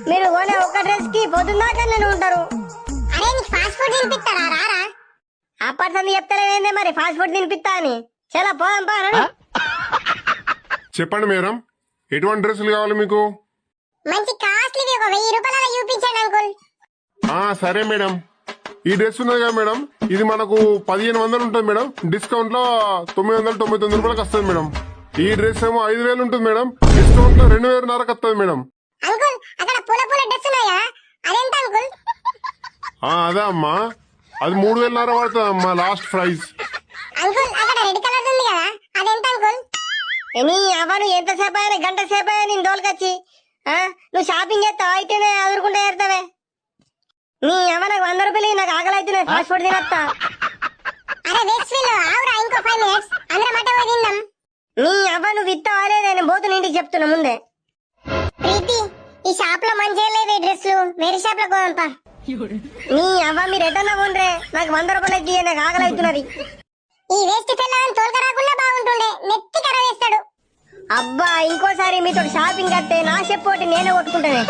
మీరు కొనే ఒక డ్రెస్ కి పొద్దున్నాక నేను ఉంటారు. అరే నీకు ఫాస్ట్ ఫుడ్ తినిపిస్తారా రారా? అప్పటి చెప్తలేదే మరి ఫాస్ట్ ఫుడ్ తినిపిస్తా అని. చాలా పోదాం పా. చెప్పండి మేడం, ఎటువంటి డ్రెస్సులు కావాలి మీకు? మంచి కాస్ట్లీది ఒక 1000 రూపాయల చూపించండి అంకుల్. సరే మేడం, ఈ డ్రెస్ ఉన్నది కదా మేడం, ఇది మనకు 1500 ఉంటుంది మేడం. డిస్కౌంట్ లో 999 రూపాయలకు వస్తుంది మేడం. ఈ డ్రెస్ ఏమో 5000 ఉంటుంది మేడం. డిస్కౌంట్ లో 2500 వస్తుంది మేడం. అంకుల్ అక్కడ పూల పూల డ్రెస్ ఉన్నాయా? అదెంత అంకుల్? అదే అమ్మా, అది 3500 పడుతుంది అమ్మా లాస్ట్ ప్రైస్. అంకుల్ అక్కడ రెడ్ కలర్ ఉంది కదా, అదెంత అంకుల్? నీ అవను ఎంతసేపు అయినా గంట సేపు అయినా నేను దోలుకొచ్చి నువ్వు షాపింగ్ చేస్తావు అయితేనే అదురుకుంటే ఏరుతావే. నీ అవ నాకు 100 రూపాయలు, నాకు ఆకలి అవుతున్నాయి, ఫాస్ట్ ఫుడ్ తినస్తా. అరే వేస్ట్ ఫీల్ ఆవురా, ఇంకో 5 మినిట్స్ అందరం అట్టే పోయి తిందాం. నీ అవ్వ నువ్వు ఇస్తావా లేదా నేను పోతున్న ఇంటికి చెప్తున్నా ముందే. ప్రీతి ఈ షాప్ లో మంచిగా లేదు ఈ డ్రెస్లు, వేరే షాప్ లో పోదాంపా. నీ అవ్వ మీరు ఎటన్నా పోండ్రే, నాకు 100 రూపాయలు అయితే నాకు ఆకలి అవుతున్నది. ఈ వేస్ట్ పిల్లని తోలుక రాకుండా బాగుంటుండే, నెత్తి కర వేస్తాడు. అబ్బా ఇంకోసారి మీతో షాపింగ్ కట్టే నా చెప్పోటి నేనే కొట్టుకుంటానే.